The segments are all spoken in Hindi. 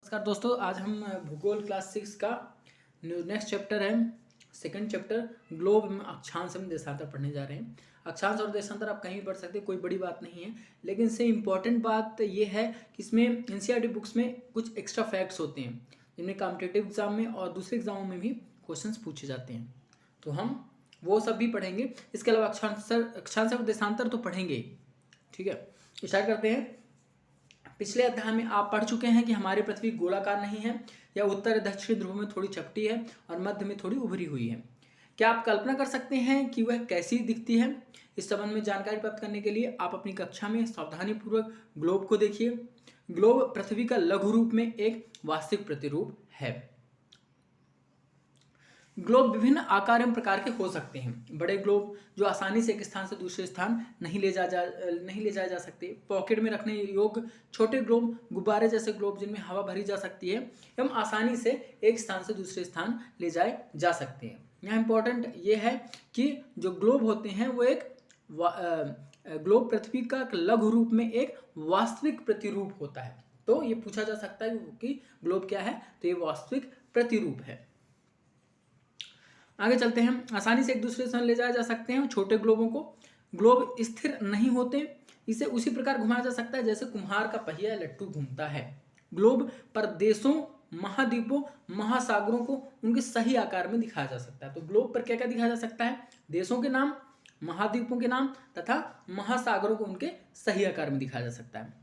नमस्कार दोस्तों, आज हम भूगोल क्लास 6 का नेक्स्ट चैप्टर है सेकंड चैप्टर ग्लोब में अक्षांश एवं देशांतर पढ़ने जा रहे हैं। अक्षांश और देशांतर आप कहीं भी पढ़ सकते हैं, कोई बड़ी बात नहीं है, लेकिन इससे इम्पॉर्टेंट बात ये है कि इसमें एनसीईआरटी बुक्स में कुछ एक्स्ट्रा फैक्ट्स होते हैं जिनमें कॉम्पिटिटिव एग्जाम में और दूसरे एग्जामों में भी क्वेश्चंस पूछे जाते हैं, तो हम वो सब भी पढ़ेंगे। इसके अलावा अक्षांश और देशांतर तो पढ़ेंगे ही। ठीक है, स्टार्ट करते हैं। पिछले अध्याय में आप पढ़ चुके हैं कि हमारी पृथ्वी गोलाकार नहीं है, यह उत्तर दक्षिण ध्रुव में थोड़ी चपटी है और मध्य में थोड़ी उभरी हुई है। क्या आप कल्पना कर सकते हैं कि वह कैसी दिखती है? इस संबंध में जानकारी प्राप्त करने के लिए आप अपनी कक्षा में सावधानीपूर्वक ग्लोब को देखिए। ग्लोब पृथ्वी का लघु रूप में एक वास्तविक प्रतिरूप है। ग्लोब विभिन्न आकार एवं प्रकार के हो सकते हैं। बड़े ग्लोब जो आसानी से एक स्थान से दूसरे स्थान नहीं ले जाए जा सकते, पॉकेट में रखने योग्य छोटे ग्लोब, गुब्बारे जैसे ग्लोब जिनमें हवा भरी जा सकती है एवं आसानी से एक स्थान से दूसरे स्थान ले जाए जा सकते हैं। यहाँ इंपॉर्टेंट ये है कि जो ग्लोब होते हैं वो एक ग्लोब पृथ्वी का लघु रूप में एक वास्तविक प्रतिरूप होता है। तो ये पूछा जा सकता है कि ग्लोब क्या है, तो ये वास्तविक प्रतिरूप है। आगे चलते हैं। आसानी से एक दूसरे स्थान ले जाया जा सकते हैं छोटे ग्लोबों को। ग्लोब स्थिर नहीं होते, इसे उसी प्रकार घुमाया जा सकता है जैसे कुम्हार का पहिया लट्टू घूमता है। ग्लोब पर देशों, महाद्वीपों, महासागरों को उनके सही आकार में दिखाया जा सकता है। तो ग्लोब पर क्या क्या दिखाया जा सकता है? देशों के नाम, महाद्वीपों के नाम तथा महासागरों को उनके सही आकार में दिखाया जा सकता है।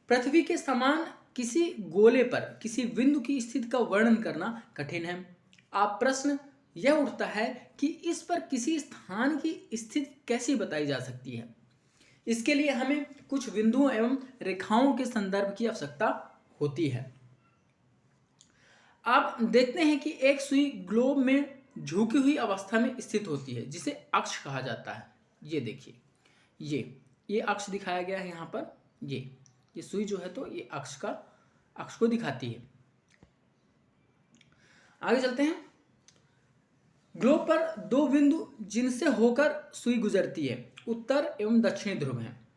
पृथ्वी के समान किसी गोले पर किसी बिंदु की स्थिति का वर्णन करना कठिन है। आप प्रश्न यह उठता है कि इस पर किसी स्थान की स्थिति कैसी बताई जा सकती है। इसके लिए हमें कुछ बिंदुओं एवं रेखाओं के संदर्भ की आवश्यकता होती है। आप देखते हैं कि एक सुई ग्लोब में झुकी हुई अवस्था में स्थित होती है जिसे अक्ष कहा जाता है। ये देखिए, ये अक्ष दिखाया गया है यहाँ पर। ये सुई जो है तो ये अक्ष को दिखाती है। आगे चलते हैं। ग्लोब पर दो बिंदु जिनसे होकर सुई गुजरती है उत्तर एवं दक्षिणी ध्रुव हैं।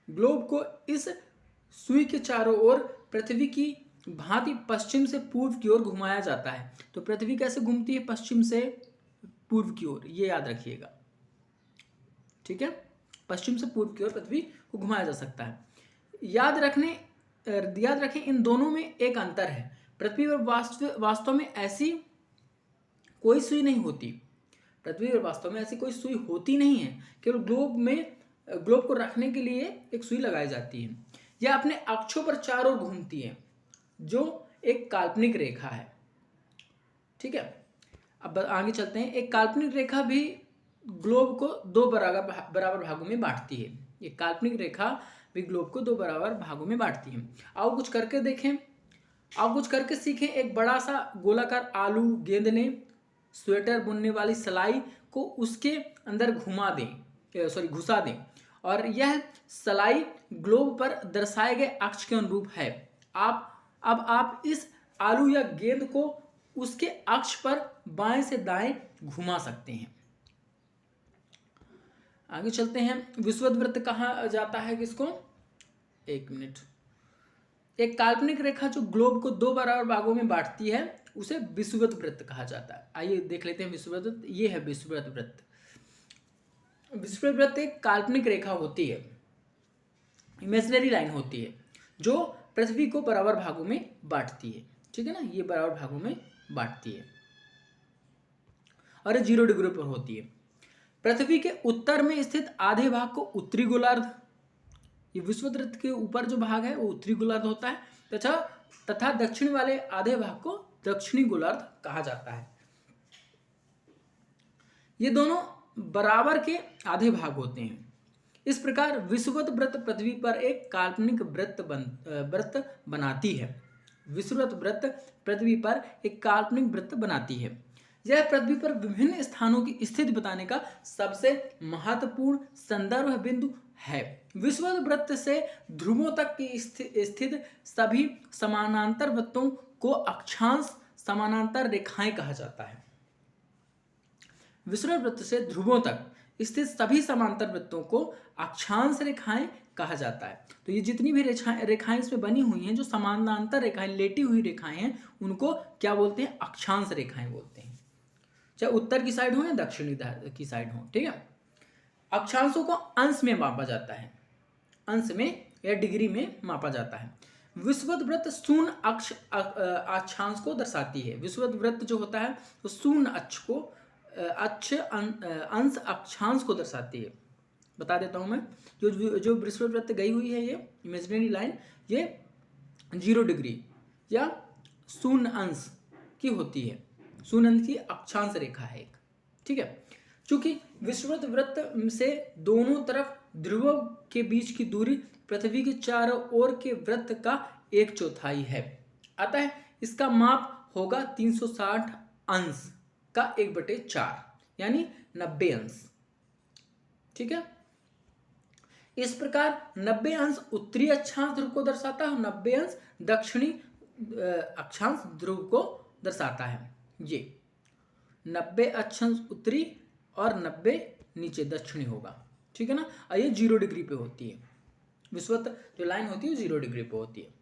ग्लोब को इस सुई के चारों ओर पृथ्वी की भांति पश्चिम से पूर्व की ओर घुमाया जाता है। तो पृथ्वी कैसे घूमती है? पश्चिम से पूर्व की ओर, ये याद रखिएगा। ठीक है, पश्चिम से पूर्व की ओर पृथ्वी को घुमाया जा सकता है। याद रखें इन दोनों में एक अंतर है। पृथ्वी पर वास्तव में ऐसी कोई सुई नहीं होती। पृथ्वी पर वास्तव में ऐसी कोई सुई होती नहीं है, केवल ग्लोब को रखने के लिए एक सुई लगाई जाती है। यह अपने अक्षों पर चारों ओर घूमती है, जो एक काल्पनिक रेखा है। ठीक है, अब आगे चलते हैं। एक काल्पनिक रेखा भी ग्लोब को दो बराबर भागों में बांटती है। ये काल्पनिक रेखा भी ग्लोब को दो बराबर भागों में बांटती है। आओ कुछ करके देखें, आओ कुछ करके सीखें। एक बड़ा सा गोलाकार आलू गेंद ने स्वेटर बुनने वाली सलाई को उसके अंदर घुसा दें और यह सलाई ग्लोब पर दर्शाए गए अक्ष के अनुरूप है। आप इस आलू या गेंद को उसके अक्ष पर बाएं से दाएं घुमा सकते हैं। आगे चलते हैं। विषुवत वृत्त कहा जाता है किसको? एक मिनट। एक काल्पनिक रेखा जो ग्लोब को दो बराबर भागों में बांटती है उसे विषुवत वृत्त कहा जाता है। आइए देख लेते हैं विषुवत वृत्त। ये है विषुवत वृत्त। विषुवत वृत्त एक काल्पनिक रेखा होती है, इमेजिनरी लाइन होती है, जो पृथ्वी को बराबर भागों में बांटती है। ठीक है ना, ये बराबर भागों में बांटती है और 0 डिग्री पर होती है। पृथ्वी के उत्तर में स्थित आधे भाग को उत्तरी गोलार्ध, ये विषुवत वृत्त के ऊपर जो भाग है वो उत्तरी गोलार्ध होता है तथा दक्षिण वाले आधे भाग को दक्षिणी गोलार्ध कहा जाता है। ये दोनों बराबर के आधे भाग होते हैं। इस प्रकार विषुवत वृत्त पृथ्वी पर एक काल्पनिक वृत्त बनाती है। विषुवत वृत्त पृथ्वी पर एक काल्पनिक वृत्त बनाती है। यह पृथ्वी पर विभिन्न स्थानों की स्थिति बताने का सबसे महत्वपूर्ण संदर्भ बिंदु है। विषुवत वृत्त से ध्रुवों तक की स्थित सभी समानांतर वृत्तों को अक्षांश समानांतर रेखाएं कहा जाता है। विषुवत वृत्त से ध्रुवों तक स्थित सभी समांतर वृत्तों को अक्षांश रेखाएं कहा जाता है। तो ये जितनी भी रेखाएं इसमें बनी हुई हैं, जो समानांतर रेखाएं, लेटी हुई रेखाएं हैं, उनको क्या बोलते हैं? अक्षांश रेखाएं बोलते हैं, चाहे उत्तर की साइड हो या दक्षिणी की साइड हो। ठीक है। अक्षांशों को अंश में मापा जाता है, अंश में या डिग्री में मापा जाता है। विषुवत वृत्त शून्य अक्ष अक्षांश को दर्शाती है। विषुवत वृत्त जो होता है वो शून्य अक्ष को अंश अक्षांश को दर्शाती है। बता देता हूं मैं, जो विषुवत वृत्त गई हुई है, ये इमेजिनरी लाइन, ये 0 डिग्री या शून्य अंश की होती है। शून्य अंश की अक्षांश रेखा है एक। ठीक है। चूंकि विषुवत वृत्त से दोनों तरफ ध्रुवों के बीच की दूरी पृथ्वी के चारों ओर के वृत्त का 1/4 है, अतः इसका माप होगा 360 अंश का 1/4 यानी 90 अंश। ठीक है। इस प्रकार 90 अंश उत्तरी अक्षांश ध्रुव को दर्शाता है और 90 अंश दक्षिणी अक्षांश ध्रुव को दर्शाता है। ये 90 अक्षांश उत्तरी और 90 नीचे दक्षिणी होगा। ठीक है ना। और ये 0 डिग्री पे होती है। विषुवत जो लाइन होती है 0 डिग्री पे होती है।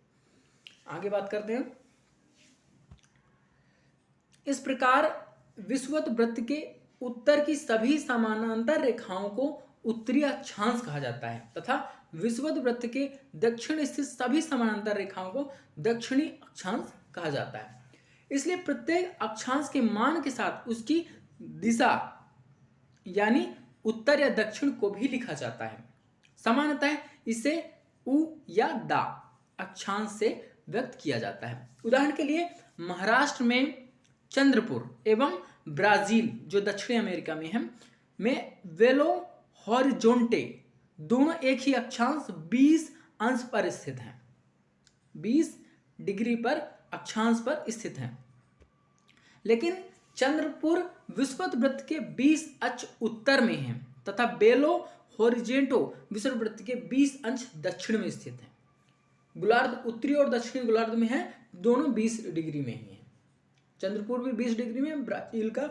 आगे बात करते हैं। इस प्रकार विषुवत वृत्त के उत्तर की सभी समानांतर रेखाओं को उत्तरी अक्षांश कहा जाता है तथा विषुवत वृत्त के दक्षिण स्थित सभी समानांतर रेखाओं को दक्षिणी अक्षांश कहा जाता है। इसलिए प्रत्येक अक्षांश के मान के साथ उसकी दिशा यानी उत्तर या दक्षिण को भी लिखा जाता है। सामान्यतः इसे उ या दा अक्षांश से व्यक्त किया जाता है। उदाहरण के लिए महाराष्ट्र में चंद्रपुर एवं ब्राजील जो दक्षिणी अमेरिका में है में वेलो हॉरिजोंटे दोनों एक ही अक्षांश 20 अंश पर स्थित हैं, 20 डिग्री पर अक्षांश पर स्थित हैं। लेकिन चंद्रपुर विषुवत वृत्त के 20 अंश उत्तर में है तथा बेलो होरिजेंटो विषुवत वृत्त के 20 अंश दक्षिण में स्थित है। गोलार्ध उत्तरी और दक्षिणी गोलार्ध में है, दोनों 20 डिग्री में ही है। चंद्रपुर भी 20 डिग्री में, ब्राजील का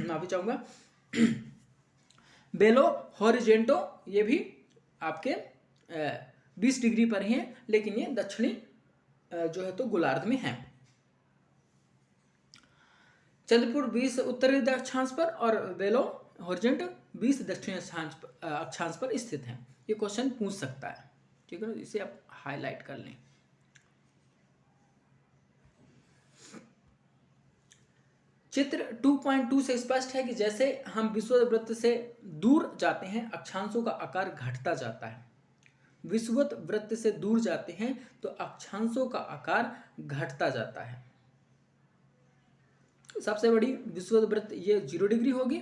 माफी चाहूंगा बेलो हॉरिजेंटो ये भी आपके 20 डिग्री पर ही है, लेकिन ये दक्षिणी जो है तो गोलार्ध में है। चंद्रपुर 20 उत्तरी अक्षांश पर और बेलो हॉरिजेंटो 20 दक्षिणी अक्षांश पर स्थित है। ये क्वेश्चन पूछ सकता है। ठीक है, इसे आप हाईलाइट कर लें। चित्र 2.2 से स्पष्ट है कि जैसे हम विषुवत वृत्त से दूर जाते हैं अक्षांशों का आकार घटता जाता है। विषुवत वृत्त से दूर जाते हैं तो अक्षांशों का आकार घटता जाता है। सबसे बड़ी विषुवत वृत्त ये 0 डिग्री होगी,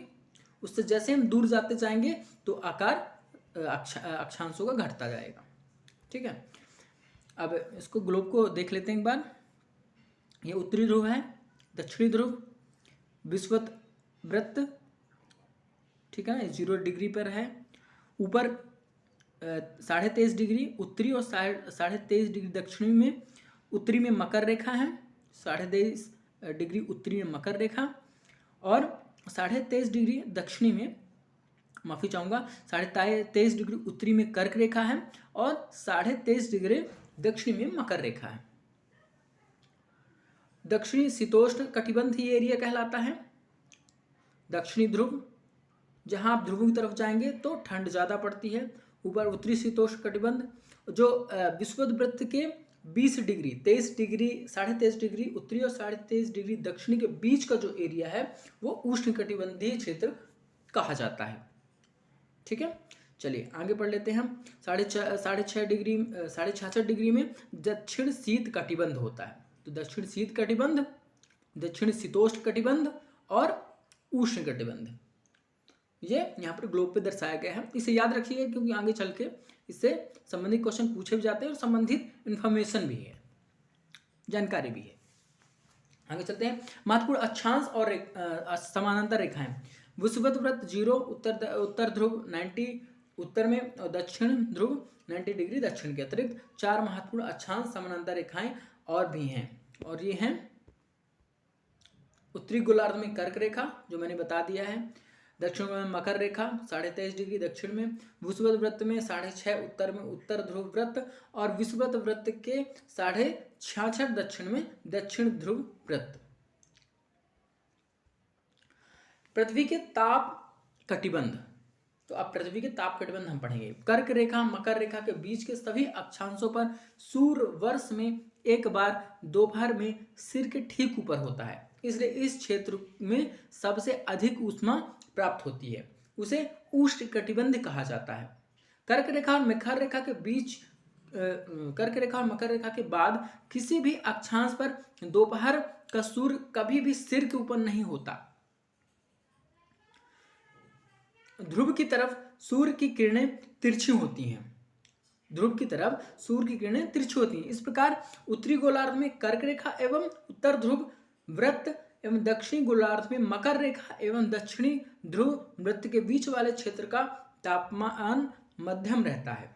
उससे जैसे हम दूर जाते जाएंगे तो आकार अक्षांशों का घटता जाएगा। ठीक है। अब इसको ग्लोब को देख लेते हैं एक बार। ये उत्तरी ध्रुव है, दक्षिणी ध्रुव, विषुवत वृत्त, ठीक है ना, 0 डिग्री पर है। ऊपर 23.5 डिग्री उत्तरी और 23.5 डिग्री दक्षिणी में, उत्तरी में मकर रेखा है, 23.5 डिग्री उत्तरी में मकर रेखा और 23.5 डिग्री दक्षिणी में, माफी चाहूँगा, 23.5 डिग्री उत्तरी में कर्क रेखा है और 23.5 डिग्री दक्षिणी में मकर रेखा है। दक्षिणी शीतोष्ण कटिबंध ये एरिया कहलाता है। दक्षिणी ध्रुव, जहां आप ध्रुवों की तरफ जाएंगे तो ठंड ज़्यादा पड़ती है। ऊपर उत्तरी शीतोष्ण कटिबंध जो विषुवत वृत्त के 20 डिग्री 23 डिग्री 23.5 डिग्री उत्तरी और 23.5 डिग्री दक्षिणी के बीच का जो एरिया है वो उष्ण कटिबंधीय क्षेत्र कहा जाता है। ठीक है, चलिए आगे पढ़ लेते हैं हम। 66 डिग्री में दक्षिण शीत कटिबंध होता है। तो दक्षिण शीत कटिबंध, दक्षिण शीतोष्ण कटिबंध और उष्ण कटिबंध, ये यहाँ पर ग्लोब पे दर्शाया गया है। इसे याद रखिएगा क्योंकि आगे चल के इससे संबंधित क्वेश्चन पूछे भी जाते हैं और संबंधित इंफॉर्मेशन भी है, जानकारी भी है। आगे चलते हैं। महत्वपूर्ण अक्षांश और समानांतर रेखाएं। विषुवत वृत्त 0 उत्तर ध्रुव 90 उत्तर में और दक्षिण ध्रुव 90 डिग्री दक्षिण के अतिरिक्त 4 महत्वपूर्ण अक्षांश समानांतर रेखाएं और भी हैं, और ये हैं उत्तरी गोलार्ध में कर्क रेखा जो मैंने बता दिया है, दक्षिण में मकर रेखा 23.5 डिग्री दक्षिण में, विषुवत वृत्त में 6.5 उत्तर में उत्तर ध्रुव वृत्त, और विषुवत वृत्त के 66.5 दक्षिण में दक्षिण ध्रुव वृत्त। पृथ्वी के ताप कटिबंध, तो अब पृथ्वी के ताप कटिबंध हम पढ़ेंगे। कर्क रेखा मकर रेखा के बीच के सभी अक्षांशों पर सूर्य वर्ष में एक बार दोपहर में सिर के ठीक ऊपर होता है, इसलिए इस क्षेत्र में सबसे अधिक ऊष्मा प्राप्त होती है, उसे उष्ण कटिबंध कहा जाता है। कर्क रेखा और मकर रेखा के बीच कर्क रेखा और मकर रेखा के बाद किसी भी अक्षांश पर दोपहर का सूर्य कभी भी सिर के ऊपर नहीं होता। ध्रुव की तरफ सूर्य की किरणें तिरछी होती हैं, ध्रुव की तरफ सूर्य की किरणें तिरछी होती हैं। इस प्रकार उत्तरी गोलार्ध में कर्क रेखा एवं उत्तर ध्रुव वृत्त एवं दक्षिणी गोलार्ध में मकर रेखा एवं दक्षिणी ध्रुव वृत्त के बीच वाले क्षेत्र का तापमान मध्यम रहता है,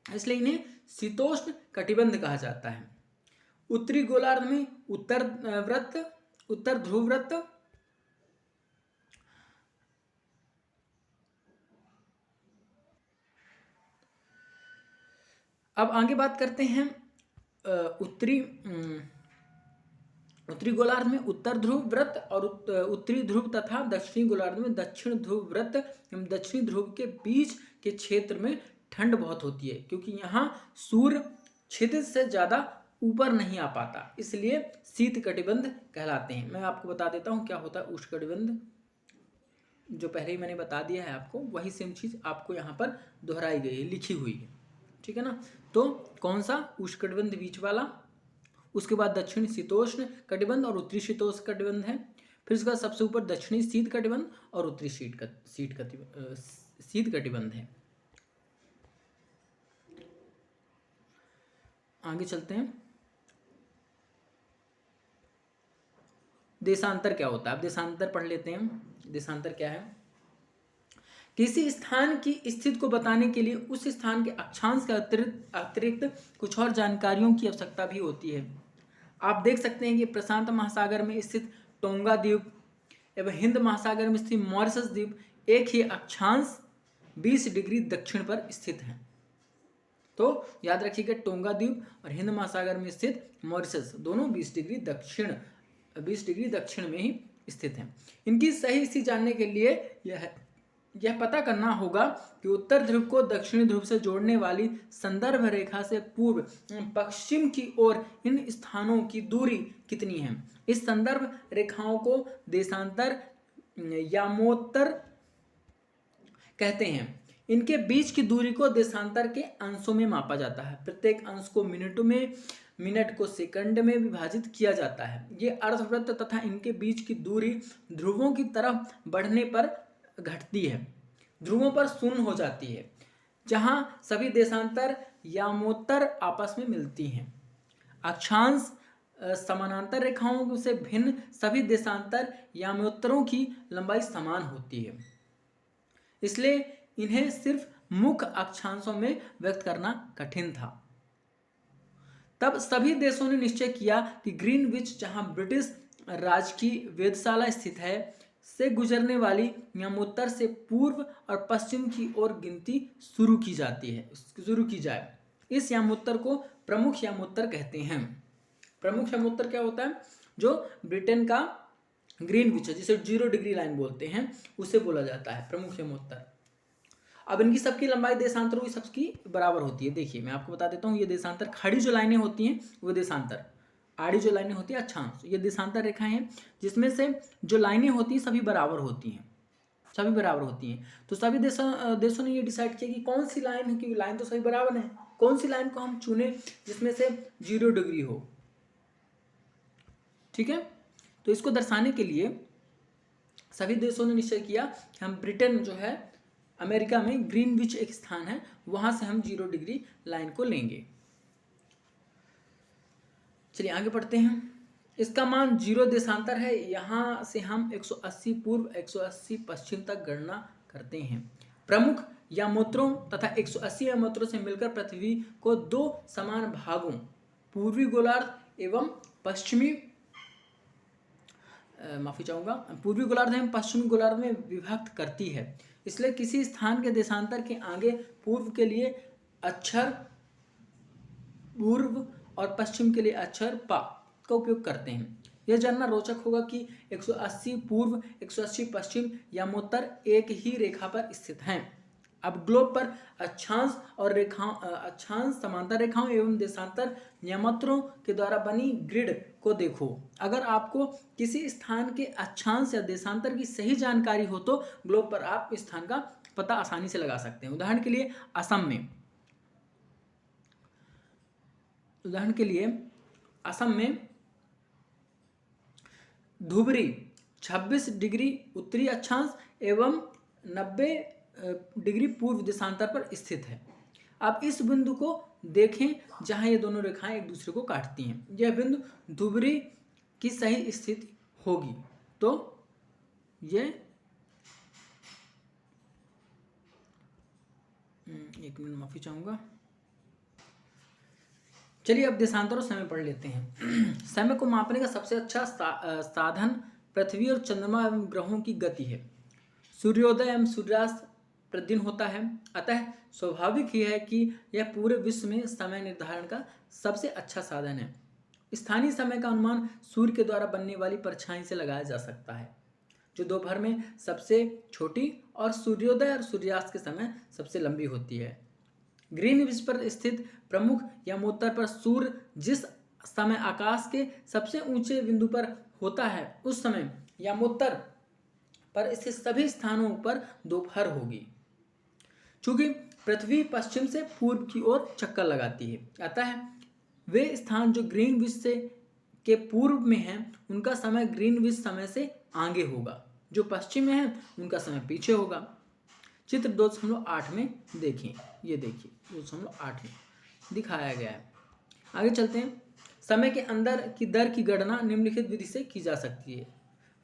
इसलिए इन्हें शीतोष्ण कटिबंध कहा जाता है। उत्तरी गोलार्ध में उत्तर ध्रुव वृत्त अब आगे बात करते हैं उत्तरी गोलार्ध में उत्तर ध्रुव वृत्त और उत्तरी ध्रुव तथा दक्षिणी गोलार्ध में दक्षिण ध्रुव वृत्त एवं दक्षिणी ध्रुव के बीच के क्षेत्र में ठंड बहुत होती है, क्योंकि यहाँ सूर्य क्षितिज से ज़्यादा ऊपर नहीं आ पाता, इसलिए शीत कटिबंध कहलाते हैं। मैं आपको बता देता हूँ क्या होता है उष्ण कटिबंध, जो पहले ही मैंने बता दिया है आपको, वही सेम चीज़ आपको यहाँ पर दोहराई गई है, लिखी हुई है, ठीक है ना। तो कौन सा उष्ण कटिबंध बीच वाला, उसके बाद दक्षिण शीतोष्ण कटिबंध और उत्तरी शीतोष्ण कटिबंध है, फिर उसका सबसे ऊपर दक्षिणी शीत कटिबंध और उत्तरी शीत कटिबंध है। आगे चलते हैं। देशांतर क्या होता है, अब देशांतर पढ़ लेते हैं। देशांतर क्या है? किसी स्थान की स्थिति को बताने के लिए उस स्थान के अक्षांश के अतिरिक्त कुछ और जानकारियों की आवश्यकता भी होती है। आप देख सकते हैं कि प्रशांत महासागर में स्थित टोंगा द्वीप एवं हिंद महासागर में स्थित मॉरिशस द्वीप एक ही अक्षांश 20 डिग्री दक्षिण पर स्थित हैं। तो याद रखिएगा, टोंगा द्वीप और हिंद महासागर में स्थित मॉरिशस दोनों 20 डिग्री दक्षिण में ही स्थित हैं। इनकी सही स्थिति जानने के लिए यह पता करना होगा कि उत्तर ध्रुव को दक्षिणी ध्रुव से जोड़ने वाली संदर्भ रेखा से पूर्व पश्चिम की ओर इन स्थानों की दूरी कितनी है। इस संदर्भ रेखाओं को देशांतर यामोत्तर कहते हैं। इनके बीच की दूरी को देशांतर के अंशों में मापा जाता है। प्रत्येक अंश को मिनटों में, मिनट को सेकंड में विभाजित किया जाता है। ये अर्धवृत्त तथा इनके बीच की दूरी ध्रुवों की तरफ बढ़ने पर घटती है, ध्रुवों पर शून्य हो जाती है, जहां सभी देशांतर यामोत्तर आपस में मिलती हैं। अक्षांश समानांतर रेखाओं से भिन्न सभी देशांतर यामोत्तरों की लंबाई समान होती है, इसलिए इन्हें सिर्फ मुख्य अक्षांशों में व्यक्त करना कठिन था। तब सभी देशों ने निश्चय किया कि ग्रीनविच, जहां ब्रिटिश राज की वेधशाला स्थित है, से गुजरने वाली यामोत्तर से पूर्व और पश्चिम की ओर गिनती शुरू की जाए। इस यामोत्तर को प्रमुख यामोत्तर कहते हैं। प्रमुख यामोत्तर क्या होता है? जो ब्रिटेन का ग्रीनविच है, जिसे 0 डिग्री लाइन बोलते हैं, उसे बोला जाता है प्रमुख यामोत्तर। अब इनकी सबकी लंबाई देशांतरों की सबकी बराबर होती है। देखिए मैं आपको बता देता हूँ, ये देशांतर, खड़ी जो लाइनें होती हैं वो देशांतर, आड़ी जो लाइनें होती है अक्षांश, ये देशांतर रेखाएं हैं, जिसमें से जो लाइनें होती हैं सभी बराबर होती हैं, तो सभी देशों ने ये डिसाइड किया कि कौन सी लाइन है, क्योंकि लाइन तो सभी बराबर है, कौन सी लाइन को हम चुने जिसमें से 0 डिग्री हो। ठीक है, तो इसको दर्शाने के लिए सभी देशों ने निश्चय किया कि हम ब्रिटेन जो है, अमेरिका में ग्रीनविच एक स्थान है, वहां से हम 0 डिग्री लाइन को लेंगे। चलिए आगे बढ़ते हैं। इसका मान 0 देशांतर है। यहाँ से हम 180 पूर्व 180 पश्चिम तक गणना करते हैं। प्रमुख यामोत्तरों तथा 180 यामोत्तरों से मिलकर पृथ्वी को 2 समान भागों, पूर्वी गोलार्ध एवं पश्चिमी माफ़ी चाहूँगा, पूर्वी गोलार्ध एवं पश्चिमी गोलार्ध में विभक्त करती है। इसलिए किसी स्थान के देशांतर के आगे पूर्व के लिए अक्षर पूर्व और पश्चिम के लिए अक्षर पा का उपयोग करते हैं। यह जानना रोचक होगा कि 180 पूर्व 180 पश्चिम यमोत्तर एक ही रेखा पर स्थित हैं। अब ग्लोब पर अक्षांश और अक्षांश समांतर रेखाओं एवं देशांतर नियंत्रणों के द्वारा बनी ग्रिड को देखो। अगर आपको किसी स्थान के अक्षांश या देशांतर की सही जानकारी हो तो ग्लोब पर आप इस स्थान का पता आसानी से लगा सकते हैं। उदाहरण असम में धुबरी 26 डिग्री उत्तरी अक्षांश एवं 90 डिग्री पूर्व देशांतर पर स्थित है। अब इस बिंदु को देखें जहां ये दोनों रेखाएं एक दूसरे को काटती हैं। यह बिंदु धुबरी की सही स्थिति होगी। तो ये एक मिनट माफी चाहूंगा। चलिए अब देशांतर और समय पढ़ लेते हैं। समय को मापने का सबसे अच्छा साधन पृथ्वी और चंद्रमा एवं ग्रहों की गति है। सूर्योदय एवं सूर्यास्त प्रतिदिन होता है, अतः स्वाभाविक ही है कि यह पूरे विश्व में समय निर्धारण का सबसे अच्छा साधन है। स्थानीय समय का अनुमान सूर्य के द्वारा बनने वाली परछाई से लगाया जा सकता है, जो दोपहर में सबसे छोटी और सूर्योदय और सूर्यास्त के समय सबसे लंबी होती है। ग्रीनविच पर स्थित प्रमुख यमोत्तर पर सूर्य जिस समय आकाश के सबसे ऊंचे बिंदु पर होता है, उस समय यमोत्तर पर स्थित सभी स्थानों पर दोपहर होगी। चूंकि पृथ्वी पश्चिम से पूर्व की ओर चक्कर लगाती है, अतः वे स्थान जो ग्रीनविच से के पूर्व में हैं, उनका समय ग्रीनविच समय से आगे होगा। जो पश्चिम में है उनका समय पीछे होगा। चित्र 2.8 में देखें, ये देखिए 2.8 में दिखाया गया है। आगे चलते हैं। समय के अंदर की दर की गणना निम्नलिखित विधि से की जा सकती है।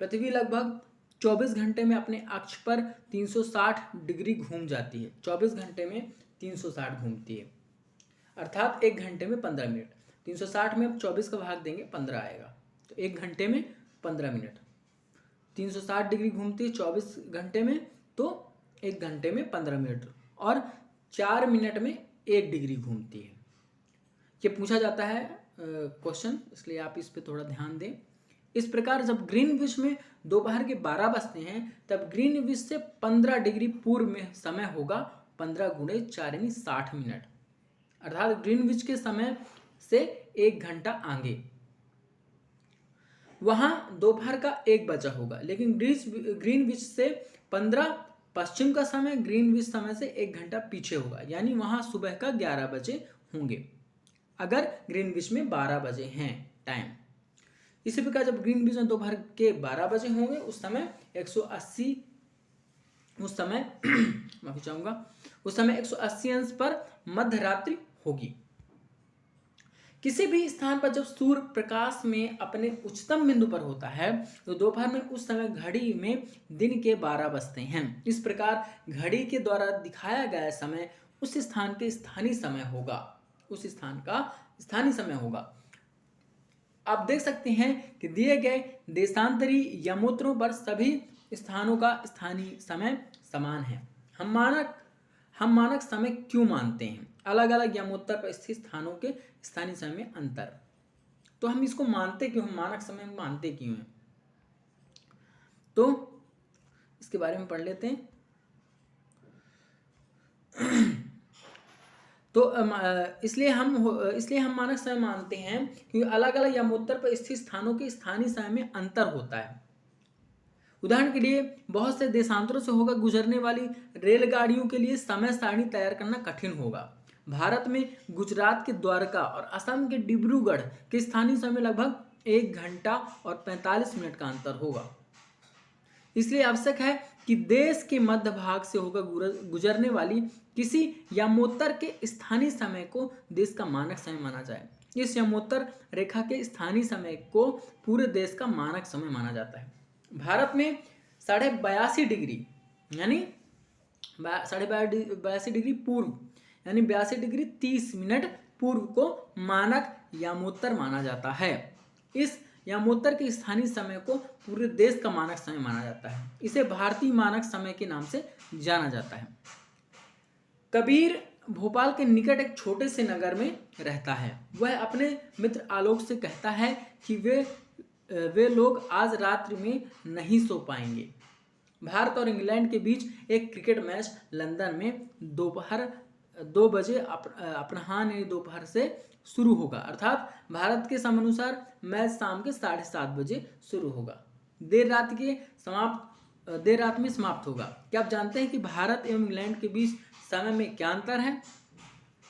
पृथ्वी लगभग 24 घंटे में अपने अक्ष पर 360 डिग्री घूम जाती है। 24 घंटे में 360 घूमती है, अर्थात 1 घंटे में 15 मिनट। 360 में 24 का भाग देंगे 15 आएगा, तो 1 घंटे में 15 मिनट। 360 डिग्री घूमती है 24 घंटे में, तो 1 घंटे में 15 मिनट, और 4 मिनट में 1 डिग्री घूमती है। ये पूछा जाता है क्वेश्चन, इसलिए आप इस पे थोड़ा ध्यान दें। इस प्रकार जब ग्रीनविच में दोपहर के 12 बजते हैं, तब ग्रीनविच से 15 डिग्री पूर्व में समय होगा 15 गुणे 4 यानी 60 मिनट, अर्थात ग्रीनविच के समय से 1 घंटा आगे। वहां दोपहर का 1 बजा होगा, लेकिन ग्रीनविच से 15 पश्चिम का समय ग्रीनविच समय से 1 घंटा पीछे होगा, यानी वहां सुबह का 11 बजे होंगे अगर ग्रीनविच में 12 बजे हैं टाइम। इसी प्रकार जब ग्रीनविच में दोपहर के 12 बजे होंगे, उस समय 180 अंश पर मध्य रात्रि होगी। किसी भी स्थान पर जब सूर्य प्रकाश में अपने उच्चतम बिंदु पर होता है, तो दोपहर में उस समय घड़ी में दिन के 12 बजते हैं। इस प्रकार घड़ी के द्वारा दिखाया गया समय उस स्थान के स्थानीय समय होगा, उस स्थान का स्थानीय समय होगा। आप देख सकते हैं कि दिए गए देशांतरी यमोत्तरों पर सभी स्थानों का स्थानीय समय समान है। हम मानक समय क्यों मानते हैं? अलग अलग यमोत्तर पर स्थित स्थानों के स्थानीय समय में अंतर। तो हम इसको मानते क्यों, हम मानक समय मानते क्यों हैं, तो इसके बारे में पढ़ लेते हैं। तो इसलिए हम मानक समय मानते हैं क्योंकि अलग अलग यमोत्तर पर स्थित स्थानों के स्थानीय समय में अंतर होता है। उदाहरण के लिए बहुत से देशांतरों से होकर गुजरने वाली रेलगाड़ियों के लिए समय सारणी तैयार करना कठिन होगा। भारत में गुजरात के द्वारका और असम के डिब्रूगढ़ के स्थानीय समय लगभग 1 घंटा और 45 मिनट का अंतर होगा। इसलिए आवश्यक है कि देश के मध्य भाग से होकर गुजरने वाली किसी यमोत्तर के स्थानीय समय को देश का मानक समय माना जाए। इस यमोत्तर रेखा के स्थानीय समय को पूरे देश का मानक समय माना जाता है। भारत में 82.5 डिग्री यानी 82.5 डिग्री पूर्व यानी 82 डिग्री 30 मिनट पूर्व को मानक यमोत्तर माना जाता है। इस यामोत्तर के स्थानीय समय को पूरे देश का मानक समय माना जाता है। इसे भारतीय मानक समय के नाम से जाना जाता है। कबीर भोपाल के निकट एक छोटे से नगर में रहता है। वह अपने मित्र आलोक से कहता है कि वे लोग आज रात्रि में नहीं सो पाएंगे। भारत और इंग्लैंड के बीच एक क्रिकेट मैच लंदन में दोपहर 2 बजे अपराह्न यानी दोपहर से शुरू होगा, अर्थात भारत के समयानुसार मैच शाम के 7:30 बजे शुरू होगा। देर रात में समाप्त होगा। क्या आप जानते हैं कि भारत एवं इंग्लैंड के बीच समय में क्या अंतर है?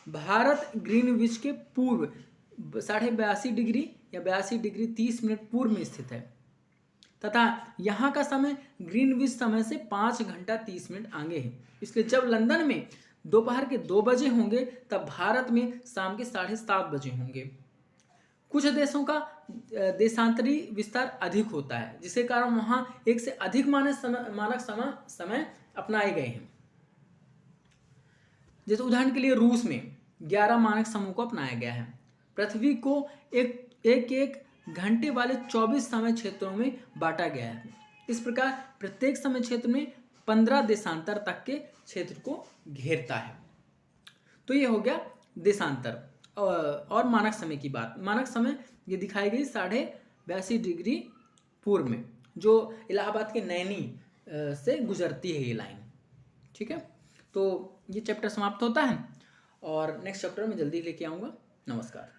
भारत ग्रीनविच के पूर्व 82.5 डिग्री या 82 डिग्री 30 मिनट पूर्व में स्थित है तथा यहाँ का समय ग्रीनविच समय से 5 घंटा 30 मिनट आगे है। इसलिए जब लंदन में दोपहर के 2 बजे होंगे तब भारत में शाम के 7:30 बजे होंगे। कुछ देशों का देशांतरी विस्तार अधिक होता है, जिसके कारण वहाँ एक से अधिक मानक समय अपनाए गए हैं। जैसे उदाहरण के लिए रूस में 11 मानक समूह को अपनाया गया है। पृथ्वी को एक घंटे वाले 24 समय क्षेत्रों में बांटा गया है। इस प्रकार प्रत्येक समय क्षेत्र में 15 देशांतर तक के क्षेत्र को घेरता है। तो ये हो गया देशांतर और मानक समय की बात। मानक समय ये दिखाई गई 82.5 डिग्री पूर्व में, जो इलाहाबाद के नैनी से गुजरती है ये लाइन। ठीक है, तो ये चैप्टर समाप्त होता है और नेक्स्ट चैप्टर में जल्दी लेके आऊँगा। नमस्कार।